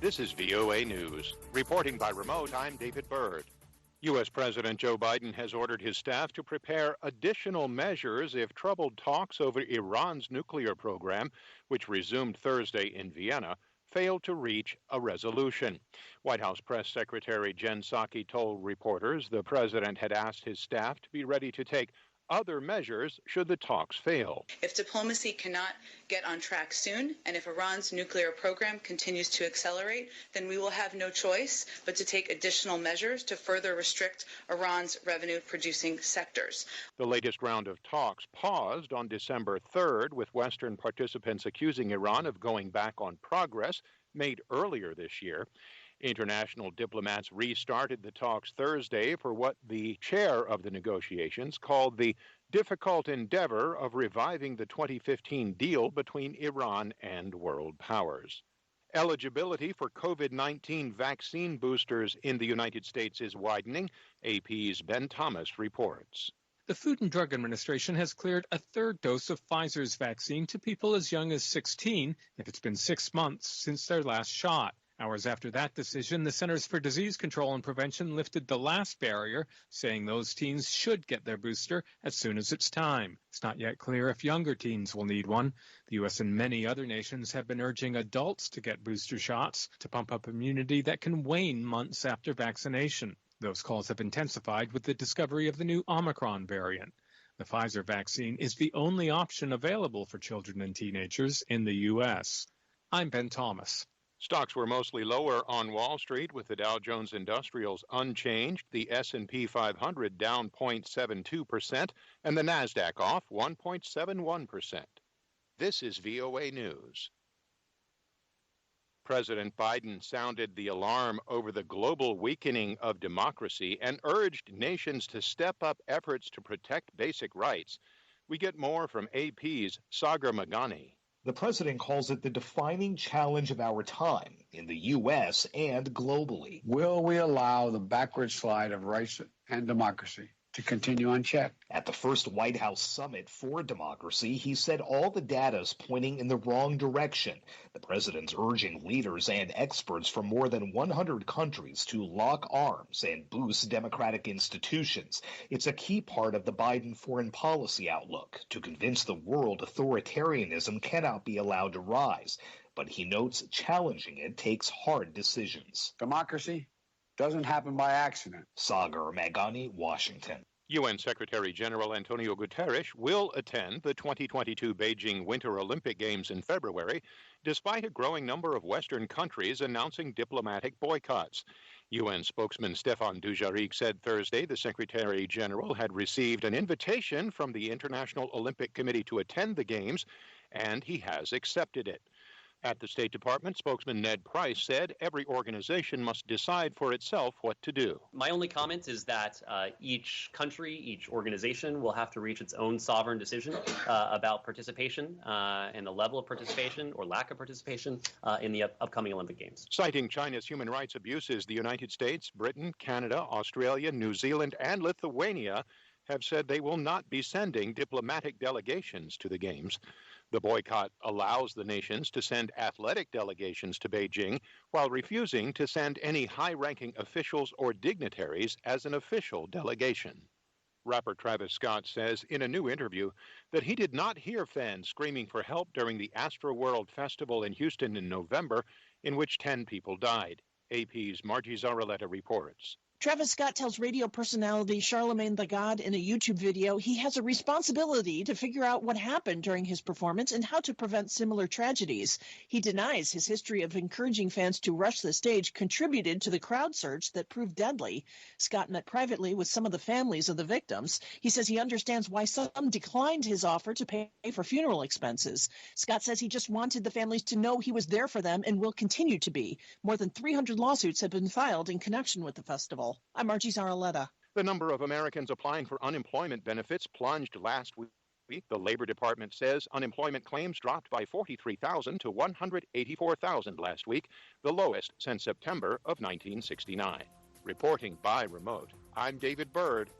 This is VOA News. Reporting by remote, I'm David Byrd. U.S. President Joe Biden has ordered his staff to prepare additional measures if troubled talks over Iran's nuclear program, which resumed Thursday in Vienna, fail to reach a resolution. White House Press Secretary Jen Psaki told reporters the president had asked his staff to be ready to take other measures should the talks fail. If diplomacy cannot get on track soon, and if Iran's nuclear program continues to accelerate, then we will have no choice but to take additional measures to further restrict Iran's revenue-producing sectors. The latest round of talks paused on December 3rd, with Western participants accusing Iran of going back on progress made earlier this year. International diplomats restarted the talks Thursday for what the chair of the negotiations called the difficult endeavor of reviving the 2015 deal between Iran and world powers. Eligibility for COVID-19 vaccine boosters in the United States is widening. AP's Ben Thomas reports. The Food and Drug Administration has cleared a third dose of Pfizer's vaccine to people as young as 16 if it's been 6 months since their last shot. Hours after that decision, the Centers for Disease Control and Prevention lifted the last barrier, saying those teens should get their booster as soon as it's time. It's not yet clear if younger teens will need one. The U.S. and many other nations have been urging adults to get booster shots to pump up immunity that can wane months after vaccination. Those calls have intensified with the discovery of the new Omicron variant. The Pfizer vaccine is the only option available for children and teenagers in the U.S. I'm Ben Thomas. Stocks were mostly lower on Wall Street, with the Dow Jones Industrials unchanged, the S&P 500 down 0.72%, and the Nasdaq off 1.71%. This is VOA News. President Biden sounded the alarm over the global weakening of democracy and urged nations to step up efforts to protect basic rights. We get more from AP's Sagar Magani. The president calls it the defining challenge of our time in the U.S. and globally. Will we allow the backward slide of rights and democracy to continue unchecked? At the first White House summit for democracy, he said all the data is pointing in the wrong direction. The president's urging leaders and experts from more than 100 countries to lock arms and boost democratic institutions. It's a key part of the Biden foreign policy outlook to convince the world authoritarianism cannot be allowed to rise. But he notes challenging it takes hard decisions. Democracy doesn't happen by accident. Sagar Magani, Washington. UN Secretary General Antonio Guterres will attend the 2022 Beijing Winter Olympic Games in February, despite a growing number of Western countries announcing diplomatic boycotts. UN spokesman Stéphane Dujarric said Thursday the Secretary General had received an invitation from the International Olympic Committee to attend the Games, and he has accepted it. At the State Department, spokesman Ned Price said every organization must decide for itself what to do. My only comment is that each country, each organization will have to reach its own sovereign decision about participation and the level of participation or lack of participation in the upcoming Olympic Games. Citing China's human rights abuses, the United States, Britain, Canada, Australia, New Zealand, and Lithuania have said they will not be sending diplomatic delegations to the Games. The boycott allows the nations to send athletic delegations to Beijing while refusing to send any high-ranking officials or dignitaries as an official delegation. Rapper Travis Scott says in a new interview that he did not hear fans screaming for help during the Astroworld Festival in Houston in November, in which 10 people died. AP's Margie Zaraletta reports. Travis Scott tells radio personality Charlemagne the God in a YouTube video he has a responsibility to figure out what happened during his performance and how to prevent similar tragedies. He denies his history of encouraging fans to rush the stage contributed to the crowd surge that proved deadly. Scott met privately with some of the families of the victims. He says he understands why some declined his offer to pay for funeral expenses. Scott says he just wanted the families to know he was there for them and will continue to be. More than 300 lawsuits have been filed in connection with the festival. I'm Margie Zaraletta. The number of Americans applying for unemployment benefits plunged last week. The Labor Department says unemployment claims dropped by 43,000 to 184,000 last week, the lowest since September of 1969. Reporting by remote, I'm David Byrd.